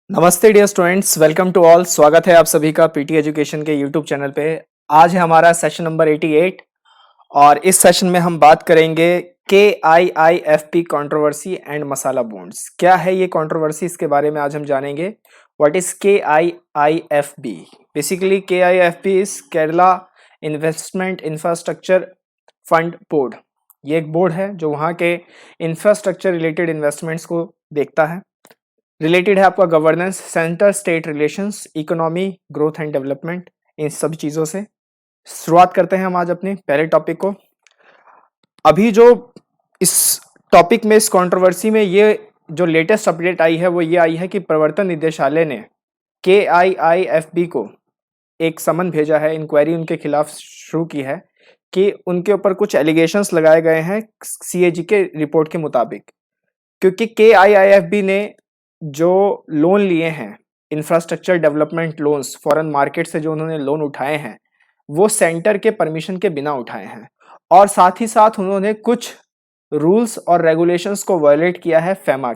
नमस्ते dear students, welcome to all. स्वागत है आप सभी का पीटी एजुकेशन के यूट्यूब चैनल पे। आज है हमारा सेशन नंबर 88 और इस सेशन में हम बात करेंगे के I F P controversy and masala bonds. क्या है ये कॉन्ट्रोवर्सी, इसके बारे में आज हम जानेंगे। व्हाट इज के I F B? Basically K I F B is Kerala investment infrastructure fund board. ये एक बोर्ड है जो वहाँ के इंफ्रास्ट्रक्चर रिलेटेड इन्वेस्टमेंट्स को देखता है। रिलेटेड है आपका governance, centre state relations, economy, growth and development, इन सब चीजों से शुरुआत करते हैं हम आज अपने पहले टॉपिक को। अभी जो इस टॉपिक में, इस कंट्रोवर्सी में, ये जो लेटेस्ट अपडेट आई है वो ये आई है कि प्रवर्तन निदेशालय ने के आई एफ बी को एक समन भेजा है, इंक्वायरी उनके खिलाफ शुरू की है कि उनके ऊपर कुछ एलिगेशंस लगाए गए हैं सीएजी के रिपोर्ट के मुताबिक। क्योंकि के आई एफ बी ने जो लोन लिए हैं, infrastructure development loans, foreign market से जो उन्होंने लोन उठाए हैं वो सेंटर के परमिशन के बिना उठाए हैं और साथ ही साथ उन्होंने कुछ रूल्स और रेगुलेशंस को वायलेट किया है। फेमा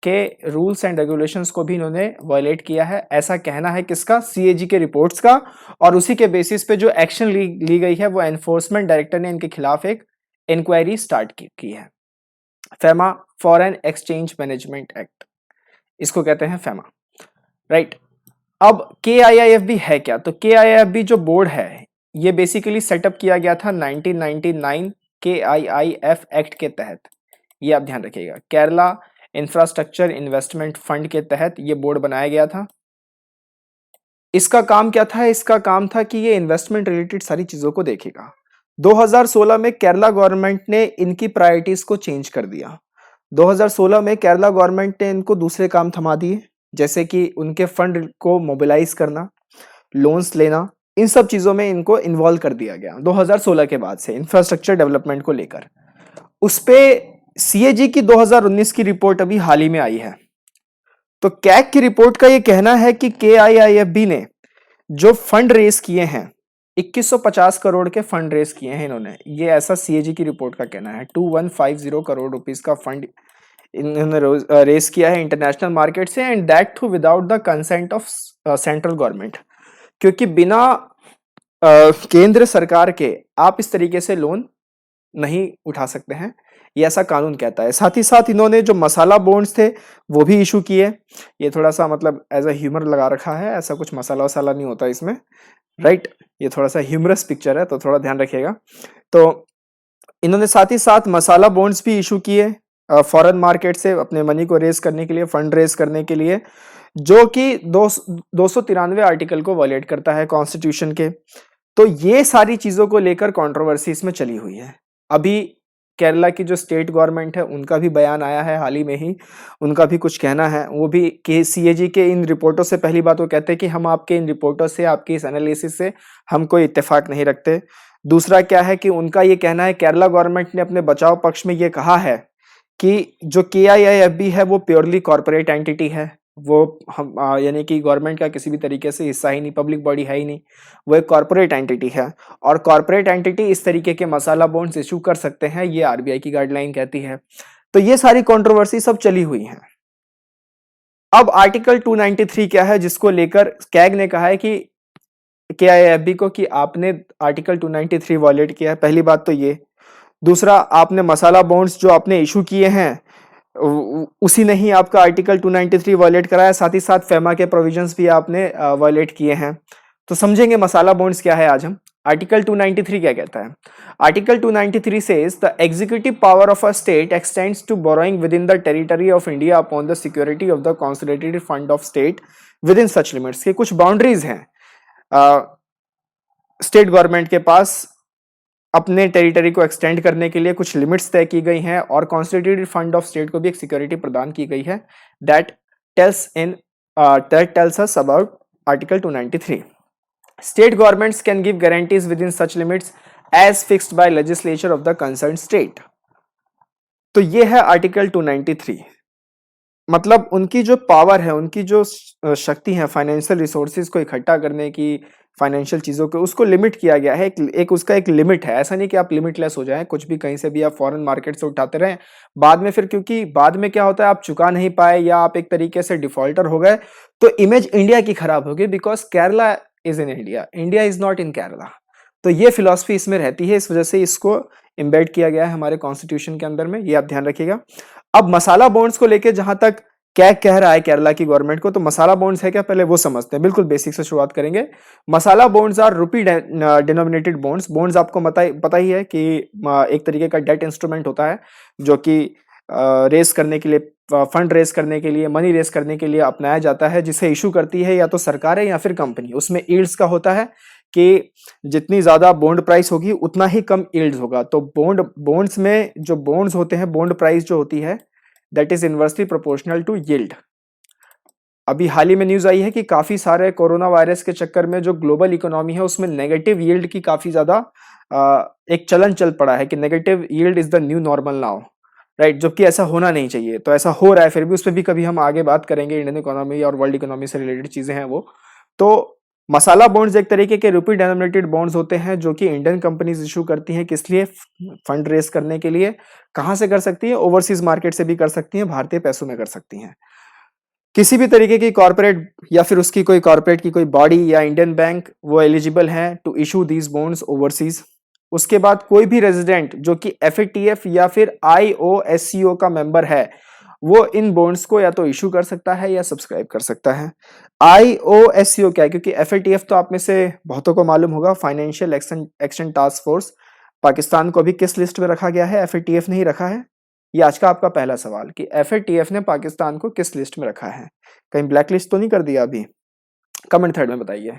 के रूल्स एंड रेगुलेशंस को भी इन्होंने वायलेट किया है, ऐसा कहना है किसका? सीएजी के रिपोर्ट्स का। और उसी के बेसिस पे जो एक्शन ली गई है वो एनफोर्समेंट डायरेक्टर ने इनके खिलाफ एक इंक्वायरी स्टार्ट की है। FEMA, foreign exchange management act, इसको कहते हैं फेमा, राइट। अब के आई एफ बी है क्या? तो के आई एफ बी जो बोर्ड है ये बेसिकली सेटअप किया गया था 1999 के आई एफ एक्ट के तहत। ये आप ध्यान रखिएगा, केरला इंफ्रास्ट्रक्चर इन्वेस्टमेंट फंड के तहत ये बोर्ड बनाया गया था। इसका काम क्या था? इसका काम था कि ये इन्वेस्टमेंट रिलेटेड सारी चीजों को देखेगा। 2016 में केरला गवर्नमेंट ने इनकी प्रायोरिटीज को चेंज कर दिया। 2016 में केरला गवर्नमेंट ने इनको दूसरे काम थमा दिए, जैसे कि उनके फंड को मोबिलाइज करना, लोन्स लेना, इन सब चीजों में इनको इन्वॉल्व कर दिया गया 2016 के बाद से इंफ्रास्ट्रक्चर डेवलपमेंट को लेकर। उस पे सीएजी की 2019 की रिपोर्ट अभी हाल ही में आई है। तो कैग की रिपोर्ट का ये कहना है कि के आई एफ बी ने जो फंड रेस किए हैं, 2150 करोड़ के फंड रेस किए हैं इन्होंने, ये ऐसा सीएजी की रिपोर्ट का कहना है। 2150 करोड़ रुपीस का फंड इन्होंने रेस किया है इंटरनेशनल मार्केट से, and that through without the consent of central government. क्योंकि बिना केंद्र सरकार के आप इस तरीके से लोन नहीं उठा सकते हैं, ये ऐसा कानून कहता है। साथ ही साथ इन्होंने जो मसाला बॉन्ड्स थे वो भी इशू किए। ये थोड़ा सा मतलब एज अ ह्यूमर लगा रखा है, ऐसा कुछ मसाला वसाला नहीं होता इसमें, राइट। ये थोड़ा सा ह्यूमरस पिक्चर है तो थोड़ा ध्यान रखिएगा। तो इन्होंने साथ ही साथ मसाला बॉन्ड्स भी इशू किए फॉरेन मार्केट से अपने मनी को रेस करने के लिए, फंड रेस करने के लिए, जो कि 293 आर्टिकल को वायलेट करता है कॉन्स्टिट्यूशन के। तो ये सारी चीजों को लेकर कंट्रोवर्सी इसमें चली हुई है। अभी केरला की जो स्टेट गवर्नमेंट है उनका भी बयान आया है हाल ही में ही, उनका भी कुछ कहना है। वो भी के सीएजी के इन रिपोर्टों से, पहली बात वो कहते हैं कि हम आपके इन रिपोर्टों से, आपके इस एनालिसिस से हम कोई इत्तेफाक नहीं रखते। दूसरा क्या है कि उनका ये कहना है, केरला गवर्नमेंट ने अपने बचाव पक्ष में ये कहा है कि जो के आई एफ बी है वो प्योरली कॉर्पोरेट एंटिटी है। वो हम यानी कि गवर्नमेंट का किसी भी तरीके से हिस्सा ही नहीं, पब्लिक बॉडी है ही नहीं, वो एक कॉर्पोरेट एंटिटी है। और कॉर्पोरेट एंटिटी इस तरीके के मसाला बॉन्ड्स इशू कर सकते हैं, ये आरबीआई की गाइडलाइन कहती है। तो ये सारी कंट्रोवर्सी सब चली हुई है। अब आर्टिकल 293 क्या है, जिसको लेकर कैग ने कहा है कि के आई एफ बी को कि आपने आर्टिकल 293 वॉयलेट किया है। पहली बात तो ये। दूसरा, आपने मसाला बॉन्ड्स जो आपने इशू किए हैं उसी ने ही आपका आर्टिकल 293 वायलेट कराया, साथ ही साथ फेमा के प्रोविजंस भी आपने वायलेट किए हैं। तो समझेंगे मसाला बॉन्ड्स क्या है आज हम। आर्टिकल 293 क्या कहता है? Article 293 says the executive power of a state extends to borrowing within the territory of India upon the security of the consolidated fund of state within such limits. के कुछ boundaries हैं state government के पास अपने territory को extend करने के लिए, कुछ लिमिट्स तय की गई हैं और कॉन्स्टिट्यूटेड फंड ऑफ स्टेट को भी एक सिक्योरिटी प्रदान की गई है। That tells us about article 293। State governments can give guarantees within such limits as fixed by legislature of the concern state. तो ये है आर्टिकल 293। मतलब उनकी जो पावर है, उनकी जो शक्ति है फाइनेंशियल रिसोर्सेज को इकट्ठा करने की, फाइनेंशियल चीज़ों को, उसको लिमिट किया गया है। एक उसका एक लिमिट है, ऐसा नहीं कि आप लिमिटलेस हो जाएं, कुछ भी कहीं से भी आप फॉरेन मार्केट से उठाते रहें, बाद में फिर क्योंकि बाद में क्या होता है, आप चुका नहीं पाए या आप एक तरीके से डिफॉल्टर हो गए तो इमेज इंडिया की खराब होगी, because Kerala is in India, India is not in Kerala. तो ये फिलॉसफी इसमें रहती है, इस वजह से इसको इम्बेड किया गया है हमारे कॉन्स्टिट्यूशन के अंदर में, ये आप ध्यान रखिएगा। अब मसाला बॉन्ड्स को लेके जहां तक क्या कह रहा है केरला की गवर्नमेंट को, तो मसाला बॉन्ड्स है क्या, पहले वो समझते हैं। बिल्कुल बेसिक से शुरुआत करेंगे। Masala bonds are rupee denominated bonds. Bonds आपको पता ही है कि एक तरीके का डेट इंस्ट्रूमेंट होता है जो कि रेस करने के लिए, फंड रेस करने के लिए, मनी रेस करने के लिए अपनाया जाता है, जिसे इशू करती है या तो सरकार है या फिर कंपनी। उसमें यील्ड्स का होता है कि जितनी ज्यादा बॉन्ड प्राइस होगी उतना ही कम यील्ड्स होगा। तो बॉन्ड्स में जो बॉन्ड्स होते हैं, बॉन्ड प्राइस जो होती है that is inversely proportional to yield. अभी हाल ही में न्यूज आई है कि काफी सारे कोरोना वायरस के चक्कर में जो ग्लोबल इकोनॉमी है उसमें नेगेटिव यील्ड की काफी ज्यादा एक चलन चल पड़ा है कि negative yield is the new normal now, right, जबकि ऐसा होना नहीं चाहिए। तो ऐसा हो रहा है, फिर भी उस पर भी कभी हम आगे बात करेंगे, इंडियन इकोनॉमी और वर्ल्ड इकोनॉमी से रिलेटेड चीजें हैं वो। तो मसाला बॉन्ड्स एक तरीके के रुपी डिनोमिनेटेड बॉन्ड्स होते हैं जो कि इंडियन कंपनीज इशू करती हैं, किस लिए, फंड रेस करने के लिए। कहां से कर सकती है, ओवरसीज मार्केट से भी कर सकती हैं, भारतीय पैसों में कर सकती हैं। किसी भी तरीके की कॉर्पोरेट या फिर उसकी कोई कॉर्पोरेट की कोई बॉडी या इंडियन बैंक वो एलिजिबल है to issue these bonds overseas. उसके बाद कोई भी रेजिडेंट जो कि एफएटीएफ या फिर आईओएससीओ का मेंबर है वो इन बॉन्ड्स को या तो इशू कर सकता है या सब्सक्राइब कर सकता है। आईओएससीओ क्या है, क्योंकि एफएटीएफ तो आप में से बहुतों को मालूम होगा, financial action task force. Pakistan को अभी किस लिस्ट में रखा गया है, एफएटीएफ नहीं रखा है। ये आज का आपका पहला सवाल कि एफएटीएफ ने पाकिस्तान को किस लिस्ट में रखा है, कहीं ब्लैक लिस्ट तो नहीं कर दिया अभी, कमेंट थर्ड में बताइए।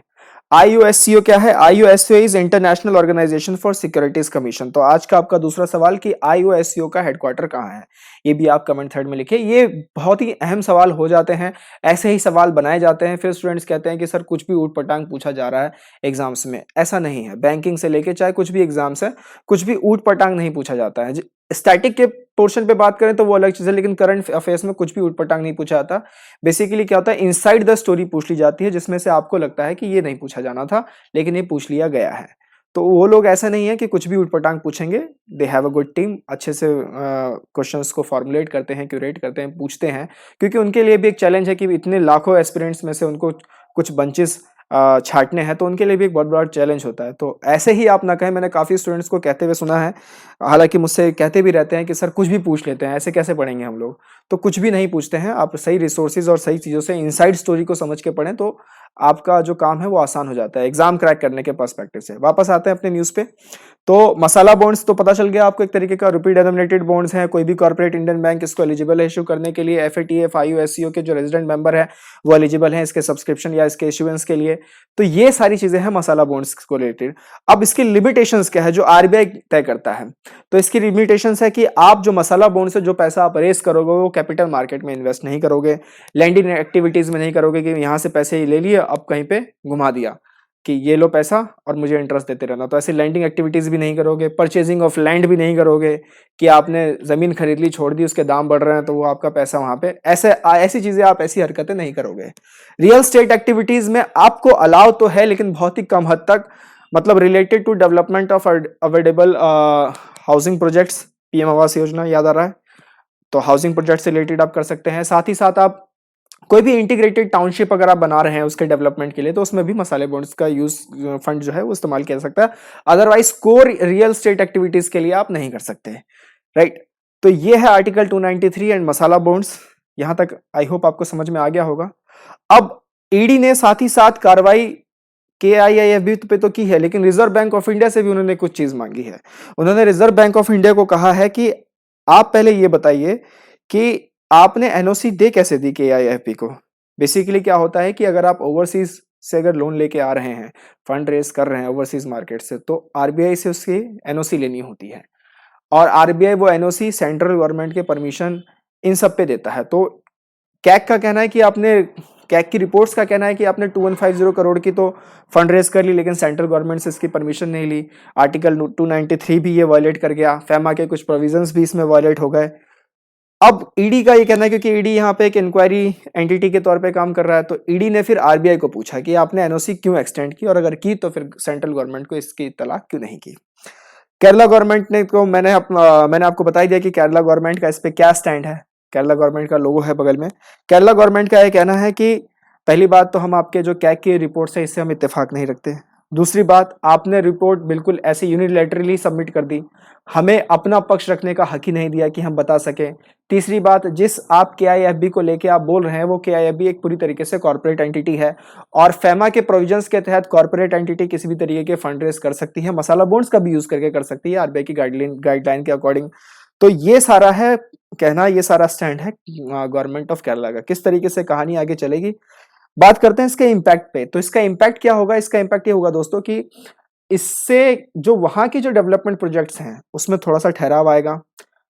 आईयूएससीओ क्या है, IUSCO is International Organisation for Securities Commission. तो आज का आपका दूसरा सवाल कि आईयूएससीओ का हेडक्वार्टर कहाँ है, ये भी आप कमेंट थर्ड में लिखिए। ये बहुत ही अहम सवाल हो जाते हैं, ऐसे ही सवाल बनाए जाते हैं, फिर स्टूडेंट्स कहते हैं कि सर कुछ भी ऊट पटांग पूछा जा रहा है एग्जाम्स में। ऐसा नहीं है, बैंकिंग से लेके चाहे कुछ भी एग्जाम्स है, कुछ भी ऊट पटांग नहीं पूछा जाता है। स्टैटिक के पोर्शन पे बात करें तो वो अलग चीज है, लेकिन करंट अफेयर्स में कुछ भी उटपटांग नहीं पूछा जाता। बेसिकली क्या होता है, इनसाइड द स्टोरी पूछ ली जाती है, जिसमें से आपको लगता है कि ये नहीं पूछा जाना था लेकिन ये पूछ लिया गया है। तो वो लोग ऐसा नहीं है कि कुछ भी उटपटांग पूछेंगे, they have a good team, अच्छे से क्वेश्चंस को फॉर्मुलेट करते हैं, क्यूरेट करते हैं, पूछते हैं, क्योंकि उनके लिए भी एक चैलेंज है कि इतने लाखों एस्पिरेंट्स में से उनको कुछ बंचेस छांटने हैं, तो उनके लिए भी एक बहुत बड़ा चैलेंज होता है। तो ऐसे ही आप ना कहें, मैंने काफ़ी स्टूडेंट्स को कहते हुए सुना है, हालांकि मुझसे कहते भी रहते हैं कि सर कुछ भी पूछ लेते हैं, ऐसे कैसे पढ़ेंगे हम लोग। तो कुछ भी नहीं पूछते हैं, आप सही रिसोर्सेज और सही चीज़ों से इनसाइड स्टोरी को समझ के पढ़ें तो आपका जो काम है वो आसान हो जाता है एग्जाम क्रैक करने के पर्सपेक्टिव से। वापस आते हैं अपने न्यूज़ पे। तो मसाला बॉन्ड्स तो पता चल गया आपको, एक तरीके का रुपी डिनोमिनेटेड बॉन्ड्स हैं, कोई भी कॉर्पोरेट इंडियन बैंक इसको एलिजिबल है इशू करने के लिए। एफएटीएफ आईयूएससीओ के जो रेजिडेंट मेंबर है वो एलिजिबल हैं इसके सब्सक्रिप्शन या इसके इशुएंस के लिए। तो ये सारी चीजें हैं मसाला बॉन्ड्स को रिलेटेड। अब इसकी लिमिटेशंस क्या है जो आरबीआई तय करता है, तो इसकी लिमिटेशंस है कि आप जो मसाला बॉन्ड से जो पैसा आप रेस करोगे वो कैपिटल मार्केट में इन्वेस्ट नहीं करोगे, लैंडिंग एक्टिविटीज में नहीं करोगे कि यहां से पैसे ले लिए अब कहीं पे घुमा दिया कि ये लो पैसा और मुझे इंटरेस्ट देते रहना। तो ऐसे लैंडिंग एक्टिविटीज भी नहीं करोगे, परचेजिंग ऑफ लैंड भी नहीं करोगे कि आपने जमीन खरीद ली, छोड़ दी, उसके दाम बढ़ रहे हैं तो वो आपका पैसा वहां पे, ऐसी चीजें आप ऐसी हरकतें नहीं करोगे। रियल स्टेट एक्टिविटीज में आपको अलाउ तो है लेकिन बहुत ही कम हद तक, मतलब related to development of available housing projects, PM Awas Yojana याद आ रहा है, तो हाउसिंग प्रोजेक्ट से रिलेटेड आप कर सकते हैं। साथ ही साथ आप कोई भी इंटीग्रेटेड टाउनशिप अगर आप बना रहे हैं उसके डेवलपमेंट के लिए, तो उसमें भी मसाले बॉन्ड्स का यूज फंड जो है वो इस्तेमाल किया जा सकता है। Otherwise core real estate activities के लिए आप नहीं कर सकते, राइट। तो ये है आर्टिकल 293 एंड मसाला बॉन्ड्स। यहां तक आई होप आपको समझ में आ गया होगा। अब ईडी ने साथ ही साथ कार्रवाई केआईआईएफबी पे तो की है, लेकिन रिजर्व बैंक ऑफ इंडिया से भी उन्होंने कुछ चीज मांगी है। उन्होंने रिजर्व बैंक ऑफ इंडिया को कहा है कि आप पहले ये बताइए कि आपने एनओसी दे कैसे दी केआईआईएफबी को। बेसिकली क्या होता है कि अगर आप ओवरसीज से अगर लोन लेके आ रहे हैं, फंड रेस कर रहे हैं ओवरसीज मार्केट से, तो आरबीआई से उसकी एनओसी लेनी होती है और आरबीआई वो एनओसी सेंट्रल गवर्नमेंट के परमिशन इन सब पे देता है। तो कैग का कहना है कि आपने, कैग की रिपोर्ट्स का कहना है कि आपने 2150 करोड़ की तो फंड रेज कर ली लेकिन सेंट्रल गवर्नमेंट से इसकी परमिशन नहीं ली। आर्टिकल 293 भी ये वायलेट कर गया, फैमा के कुछ प्रोविजंस भी इसमें वायलेट हो गए। अब ईडी का ये कहना है, क्योंकि ईडी यहाँ पे एक इंक्वायरी एंटिटी के तौर पे काम कर रहा है, तो ईडी ने फिर आरबीआई को पूछा कि आपने एनओसी क्यों एक्सटेंड की, और अगर की तो फिर सेंट्रल गवर्नमेंट को इसकी इत्तला क्यों नहीं की। केरला गवर्नमेंट ने को मैंने आपको बता ही दिया कि केरला गवर्नमेंट का इस पे क्या स्टैंड है। केरला गवर्नमेंट का लोगो है बगल में। केरला गवर्नमेंट का ये कहना है कि पहली बात तो हम आपके जो कैग की रिपोर्ट है इससे हम इत्तेफाक नहीं रखते। दूसरी बात, आपने रिपोर्ट बिल्कुल ऐसे यूनिलैटरली सबमिट कर दी, हमें अपना पक्ष रखने का हक ही नहीं दिया कि हम बता सकें। तीसरी बात, जिस आप केआईएफबी को लेके आप बोल रहे हैं वो केआईएफबी एक पूरी तरीके से कॉर्पोरेट एंटिटी है, और फेमा के प्रोविजंस के तहत कॉर्पोरेट एंटिटी किसी भी तरीके के फंड रेज कर सकती है, मसाला बॉन्ड्स का भी यूज करके कर सकती है आरबीआई की गाइडलाइन के अकॉर्डिंग। तो ये सारा है कहना, ये सारा स्टैंड है गवर्नमेंट ऑफ केरला का। किस तरीके से कहानी आगे चलेगी, बात करते हैं इसके इम्पैक्ट पे। तो इसका इम्पैक्ट क्या होगा, इसका इम्पैक्ट ये होगा दोस्तों कि इससे जो वहां की जो डेवलपमेंट प्रोजेक्ट्स हैं उसमें थोड़ा सा ठहराव आएगा।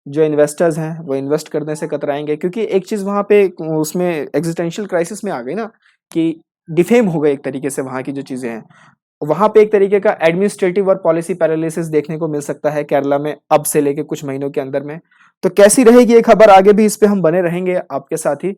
जो इन्वेस्टर्स हैं वो इन्वेस्ट करने से कतराएंगे, क्योंकि एक चीज वहां पे उसमें एग्जिस्टेंशियल क्राइसिस में आ गई ना, कि डिफेम हो गए एक तरीके से वहां की जो चीजें हैं। वहां पे एक तरीके का एडमिनिस्ट्रेटिव और पॉलिसी पैरालिसिस देखने को मिल सकता है केरला में अब से लेके कुछ महीनों के अंदर में। तो कैसी रहेगी ये खबर आगे भी, इस पे हम बने रहेंगे आपके साथ ही।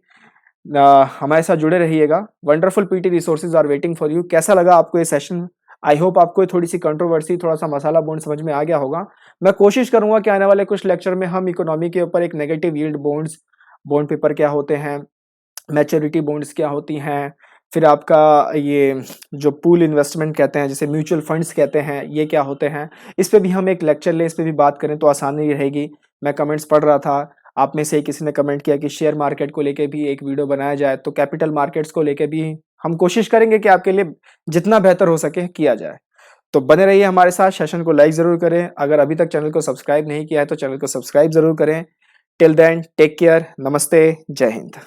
हमारे साथ जुड़े रहिएगा। Wonderful PT resources are waiting for you. कैसा लगा आपको ये सेशन? आई होप आपको थोड़ी सी कंट्रोवर्सी, थोड़ा सा मसाला बॉन्ड समझ में आ गया होगा। मैं कोशिश करूंगा कि आने वाले कुछ लेक्चर में हम इकोनॉमी के ऊपर एक negative yield bonds, bond paper क्या होते हैं, मैच्योरिटी बॉन्ड्स क्या होती हैं, फिर आपका ये जो पूल इन्वेस्टमेंट कहते हैं, जैसे म्यूचुअल फंड्स कहते हैं, ये क्या होते हैं, इस पे भी हम एक लेक्चर लें, इस पे भी बात करें तो आसानी रहेगी। मैं कमेंट्स पढ़ रहा था, आप में से किसी ने कमेंट किया कि शेयर मार्केट को लेके भी एक वीडियो बनाया जाए, तो कैपिटल मार्केट्स को लेके भी हम कोशिश करेंगे कि आपके लिए जितना बेहतर हो सके किया जाए। तो बने रहिए हमारे साथ, सेशन को लाइक जरूर करें। अगर अभी तक चैनल को सब्सक्राइब नहीं किया है तो चैनल को सब्सक्राइब जरूर करें। टिल देन टेक केयर, नमस्ते, जय हिंद।